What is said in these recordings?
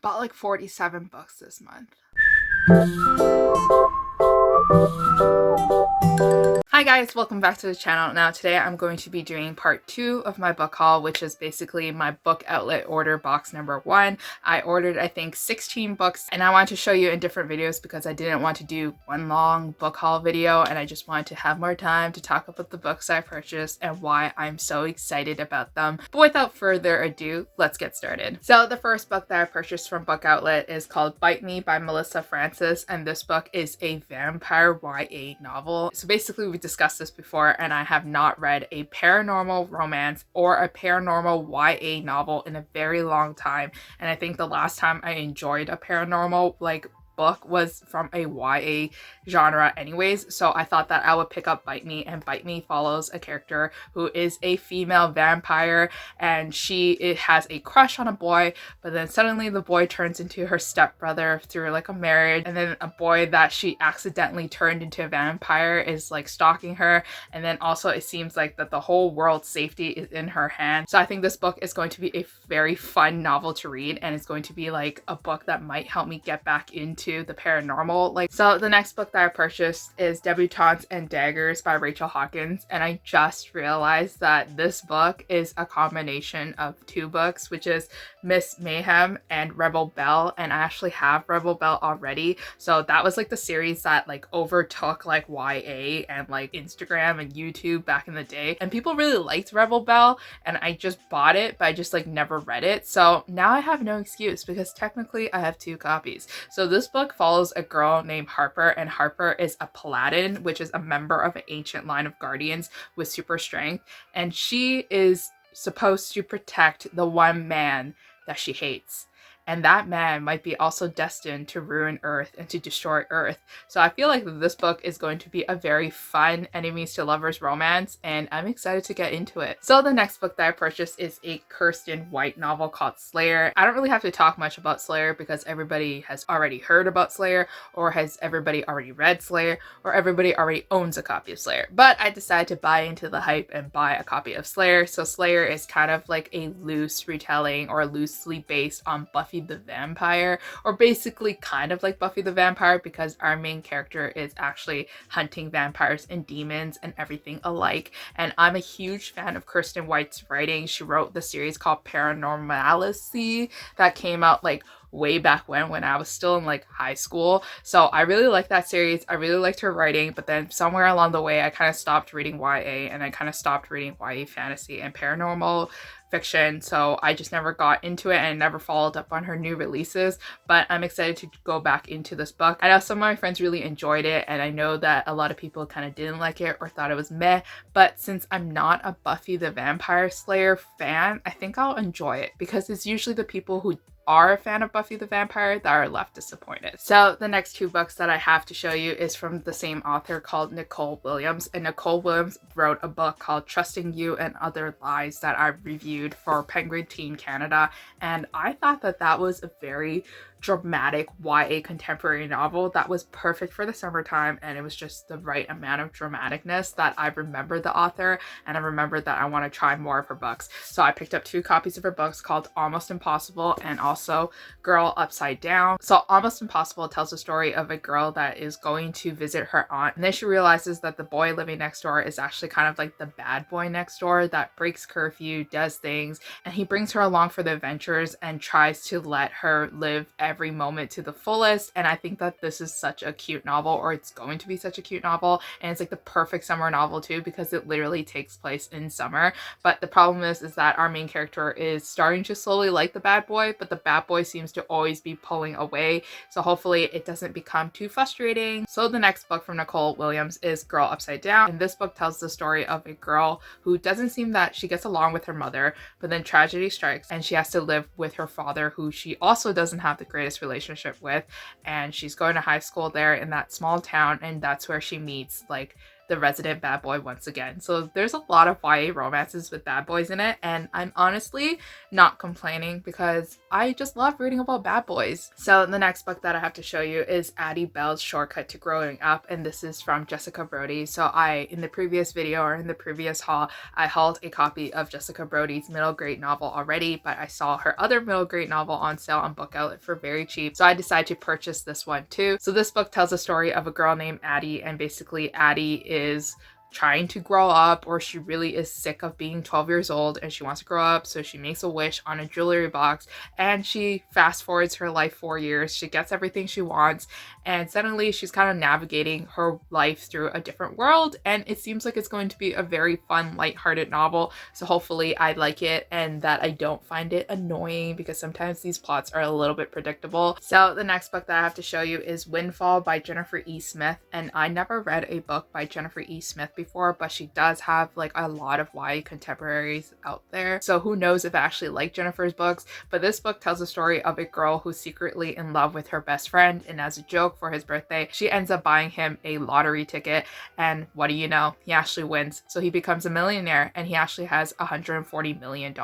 Bought like 47 books this month. Hi guys, welcome back to the channel. Now today I'm going to be doing part 2 of my book haul, which is basically my Bookoutlet order box number 1. I ordered I think 16 books and I wanted to show you in different videos because I didn't want to do one long book haul video and I just wanted to have more time to talk about the books I purchased and why I'm so excited about them. But without further ado, let's get started. So the first book that I purchased from Bookoutlet is called Bite Me by Melissa Francis, and this book is a vampire YA novel. So basically we discussed this before and I have not read a paranormal romance or a paranormal YA novel in a very long time, and I think the last time I enjoyed a paranormal book was from a YA genre anyways, so I thought that I would pick up Bite Me. And Bite Me follows a character who is a female vampire and it has a crush on a boy, but then suddenly the boy turns into her stepbrother through like a marriage, and then a boy that she accidentally turned into a vampire is like stalking her, and then also it seems like that the whole world's safety is in her hand. So I think this book is going to be a very fun novel to read, and it's going to be like a book that might help me get back into the paranormal. So the next book that I purchased is Debutantes and Daggers by Rachel Hawkins, and I just realized that this book is a combination of two books, which is Miss Mayhem and Rebel Belle, and I actually have Rebel Belle already. So that was like the series that like overtook like YA and like Instagram and YouTube back in the day, and people really liked Rebel Belle, and I just bought it but I just like never read it. So now I have no excuse because technically I have two copies. So this book follows a girl named Harper, and Harper is a paladin, which is a member of an ancient line of guardians with super strength, and she is supposed to protect the one man that she hates. And that man might be also destined to ruin Earth and to destroy Earth. So I feel like this book is going to be a very fun enemies to lovers romance, and I'm excited to get into it. So the next book that I purchased is a Kirsten White novel called Slayer. I don't really have to talk much about Slayer because everybody has already heard about Slayer, or has everybody already read Slayer, or everybody already owns a copy of Slayer. But I decided to buy into the hype and buy a copy of Slayer. So Slayer is kind of like a loose retelling or loosely based on Buffy the Vampire, or basically kind of like Buffy the Vampire, because our main character is actually hunting vampires and demons and everything alike. And I'm a huge fan of Kirsten White's writing. She wrote the series called Paranormalicy that came out like way back when I was still in like high school. So I really like that series. I really liked her writing, but then somewhere along the way I kind of stopped reading YA, and I kind of stopped reading YA fantasy and paranormal fiction, so I just never got into it and never followed up on her new releases. But I'm excited to go back into this book. I know some of my friends really enjoyed it, and I know that a lot of people kind of didn't like it or thought it was meh, but since I'm not a Buffy the Vampire Slayer fan, I think I'll enjoy it, because it's usually the people who are a fan of Buffy the Vampire that are left disappointed. So the next two books that I have to show you is from the same author called Nicole Williams, and Nicole Williams wrote a book called Trusting You and Other Lies that I reviewed for Penguin Teen Canada, and I thought that that was a very dramatic YA contemporary novel that was perfect for the summertime, and it was just the right amount of dramaticness that I remember the author, and I remember that I want to try more of her books. So I picked up two copies of her books called Almost Impossible and also Girl Upside Down. So Almost Impossible tells the story of a girl that is going to visit her aunt, and then she realizes that the boy living next door is actually kind of like the bad boy next door that breaks curfew, does things, and he brings her along for the adventures and tries to let her live every moment to the fullest. And I think that this is such a cute novel, or it's going to be such a cute novel, and it's like the perfect summer novel too, because it literally takes place in summer. But the problem is that our main character is starting to slowly like the bad boy, but the bad boy seems to always be pulling away, so hopefully it doesn't become too frustrating. So the next book from Nicole Williams is Girl Upside Down, and this book tells the story of a girl who doesn't seem that she gets along with her mother, but then tragedy strikes and she has to live with her father, who she also doesn't have the greatest relationship with, and she's going to high school there in that small town, and that's where she meets like the resident bad boy once again. So there's a lot of YA romances with bad boys in it, and I'm honestly not complaining because I just love reading about bad boys. So the next book that I have to show you is Addie Belle's Shortcut to Growing Up, and this is from Jessica Brody. So in the previous video or in the previous haul, I hauled a copy of Jessica Brody's middle grade novel already, but I saw her other middle grade novel on sale on Bookoutlet for very cheap, so I decided to purchase this one too. So this book tells the story of a girl named Addie, and basically Addie is trying to grow up, or she really is sick of being 12 years old and she wants to grow up, so she makes a wish on a jewelry box and she fast forwards her life 4 years. She gets everything she wants, and suddenly she's kind of navigating her life through a different world, and it seems like it's going to be a very fun, lighthearted novel. So hopefully I like it and that I don't find it annoying, because sometimes these plots are a little bit predictable. So the next book that I have to show you is Windfall by Jennifer E. Smith, and I never read a book by Jennifer E. Smith before, but she does have like a lot of YA contemporaries out there, so who knows if I actually like Jennifer's books. But this book tells the story of a girl who's secretly in love with her best friend, and as a joke for his birthday she ends up buying him a lottery ticket, and what do you know, he actually wins. So he becomes a millionaire and he actually has $140 million.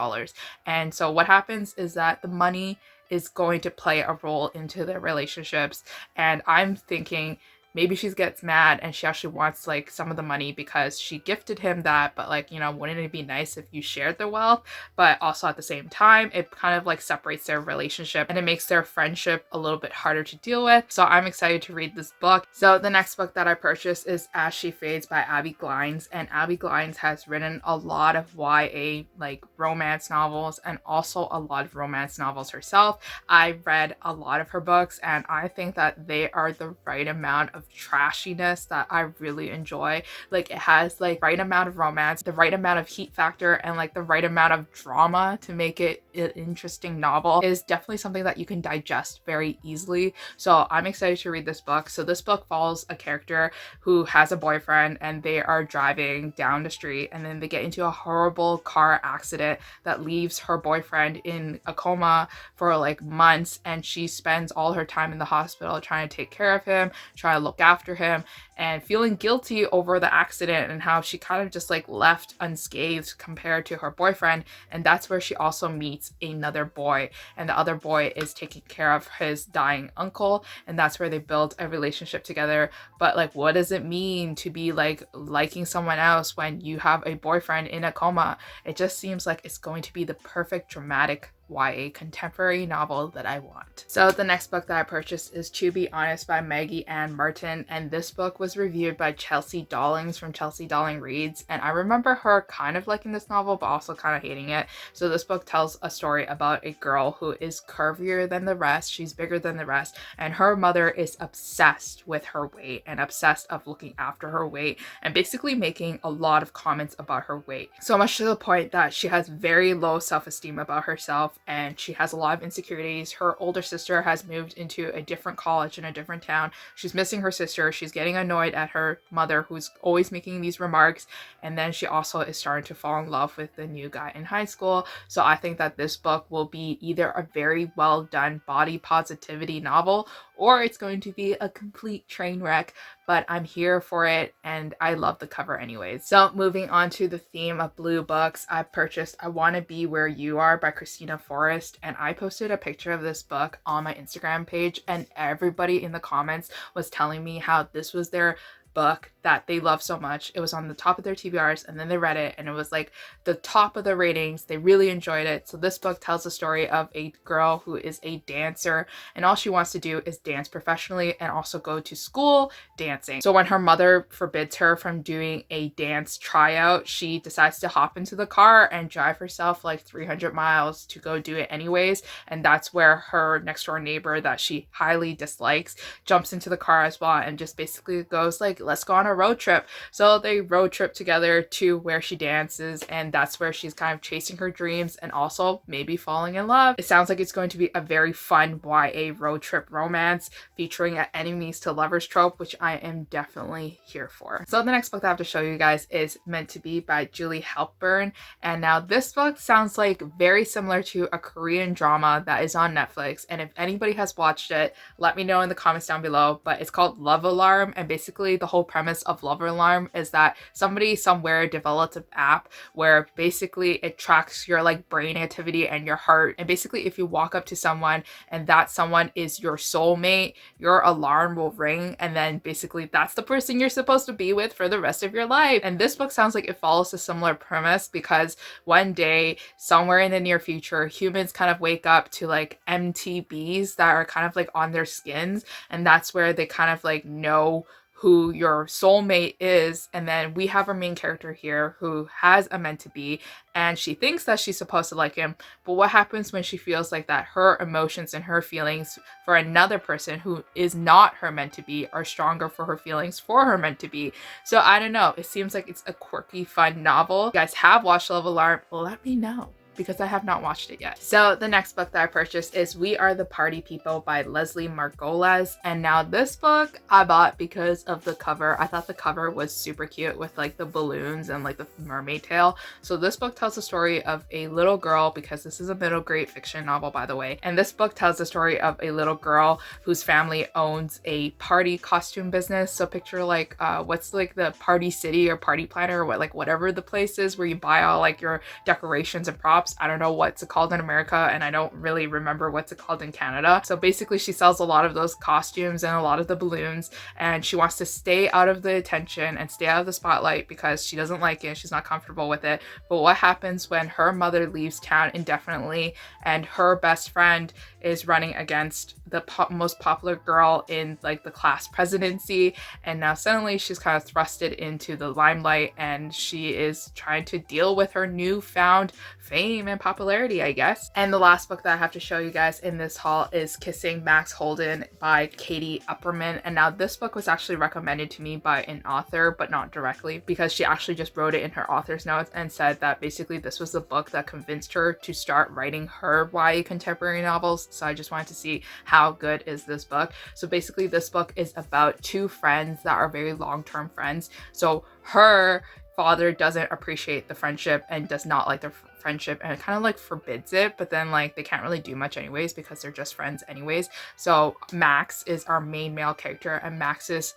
And so what happens is that the money is going to play a role into their relationships, and I'm thinking maybe she gets mad and she actually wants like some of the money because she gifted him that, but like, you know, wouldn't it be nice if you shared the wealth? But also at the same time, it kind of like separates their relationship and it makes their friendship a little bit harder to deal with. So I'm excited to read this book. So the next book that I purchased is As She Fades by Abby Glines, and Abby Glines has written a lot of YA like romance novels and also a lot of romance novels herself. I read a lot of her books and I think that they are the right amount of trashiness that I really enjoy. Like it has like right amount of romance, the right amount of heat factor, and like the right amount of drama to make it an interesting novel. It is definitely something that you can digest very easily. So I'm excited to read this book. So this book follows a character who has a boyfriend and they are driving down the street, and then they get into a horrible car accident that leaves her boyfriend in a coma for like months, and she spends all her time in the hospital trying to take care of him, trying to look after him, and feeling guilty over the accident and how she kind of just like left unscathed compared to her boyfriend. And that's where she also meets another boy, and the other boy is taking care of his dying uncle, and that's where they build a relationship together. But like, what does it mean to be like liking someone else when you have a boyfriend in a coma? It just seems like it's going to be the perfect dramatic YA contemporary novel that I want. So the next book that I purchased is To Be Honest by Maggie Ann Martin, and this book was reviewed by Chelsea Dallings from Chelsea Dalling Reads, and I remember her kind of liking this novel but also kind of hating it. So this book tells a story about a girl who is curvier than the rest, she's bigger than the rest, and her mother is obsessed with her weight and obsessed of looking after her weight and basically making a lot of comments about her weight. So much to the point that she has very low self-esteem about herself and she has a lot of insecurities. Her older sister has moved into a different college in a different town. She's missing her sister. She's getting annoyed at her mother who's always making these remarks. And then she also is starting to fall in love with the new guy in high school. So I think that this book will be either a very well done body positivity novel or it's going to be a complete train wreck, but I'm here for it and I love the cover anyways. So moving on to the theme of blue books, I purchased I Want to Be Where You Are by Christina Forrest, and I posted a picture of this book on my Instagram page and everybody in the comments was telling me how this was their book that they love so much. It was on the top of their TBRs and then they read it and it was like the top of the ratings. They really enjoyed it. So this book tells the story of a girl who is a dancer and all she wants to do is dance professionally and also go to school dancing. So when her mother forbids her from doing a dance tryout, she decides to hop into the car and drive herself like 300 miles to go do it anyways. And that's where her next door neighbor that she highly dislikes jumps into the car as well and just basically goes like, let's go on a road trip. So they road trip together to where she dances, and that's where she's kind of chasing her dreams and also maybe falling in love. It sounds like it's going to be a very fun YA road trip romance featuring an enemies to lovers trope, which I am definitely here for. So the next book that I have to show you guys is Meant to Be by Julie Halpern, and now this book sounds like very similar to a Korean drama that is on Netflix, and if anybody has watched it, let me know in the comments down below. But it's called Love Alarm, and basically the whole premise of Love Alarm is that somebody somewhere developed an app where basically it tracks your like brain activity and your heart. And basically if you walk up to someone and that someone is your soulmate, your alarm will ring, and then basically that's the person you're supposed to be with for the rest of your life. And this book sounds like it follows a similar premise, because one day somewhere in the near future, humans kind of wake up to like MTBs that are kind of like on their skins, and that's where they kind of like know who your soulmate is. And then we have our main character here who has a meant to be, and she thinks that she's supposed to like him, but what happens when she feels like that her emotions and her feelings for another person who is not her meant to be are stronger for her feelings for her meant to be? So I don't know, it seems like it's a quirky, fun novel. If you guys have watched Love Alarm, let me know, because I have not watched it yet. So the next book that I purchased is We Are the Party People by Leslie Margolez. And now this book I bought because of the cover. I thought the cover was super cute with like the balloons and like the mermaid tail. So this book tells the story of a little girl, because this is a middle grade fiction novel, by the way. And this book tells the story of a little girl whose family owns a party costume business. So picture like what's like the Party City or Party Planner, or what, like whatever the place is where you buy all like your decorations and props. I don't know what's it called in America, and I don't really remember what's it called in Canada. So basically she sells a lot of those costumes and a lot of the balloons, and she wants to stay out of the attention and stay out of the spotlight because she doesn't like it. She's not comfortable with it. But what happens when her mother leaves town indefinitely and her best friend is running against the most popular girl in like the class presidency, and now suddenly she's kind of thrusted into the limelight, and she is trying to deal with her newfound fame and popularity, I guess. And the last book that I have to show you guys in this haul is Kissing Max Holden by Katie Upperman. And now this book was actually recommended to me by an author, but not directly, because she actually just wrote it in her author's notes and said that basically this was the book that convinced her to start writing her YA contemporary novels. So I just wanted to see how good is this book. So basically this book is about two friends that are very long-term friends. So her father doesn't appreciate the friendship and does not like their friendship, and it kind of like forbids it, but then like they can't really do much anyways because they're just friends anyways. So Max is our main male character, and Max's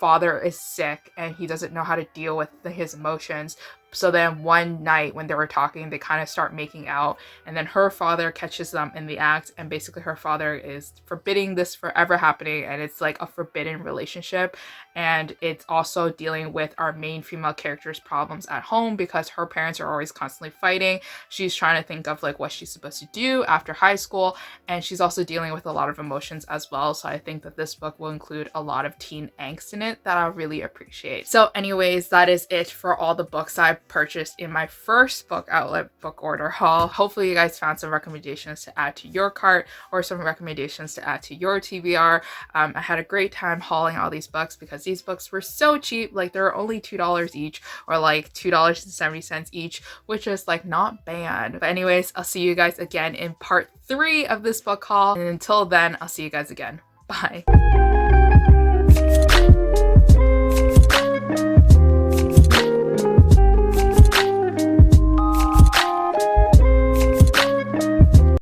father is sick and he doesn't know how to deal with his emotions. So then one night when they were talking, they kind of start making out, and then her father catches them in the act, and basically her father is forbidding this forever happening, and it's like a forbidden relationship. And it's also dealing with our main female character's problems at home because her parents are always constantly fighting. She's trying to think of like what she's supposed to do after high school, and she's also dealing with a lot of emotions as well. So I think that this book will include a lot of teen angst in it that I really appreciate. So anyways, that is it for all the books I purchased in my first book outlet book order haul. Hopefully you guys found some recommendations to add to your cart or some recommendations to add to your TBR. I had a great time hauling all these books because these books were so cheap. Like they're only $2 each, or like $2.70 each, which is like not bad. But anyways, I'll see you guys again in part 3 of this book haul, and until then I'll see you guys again. Bye.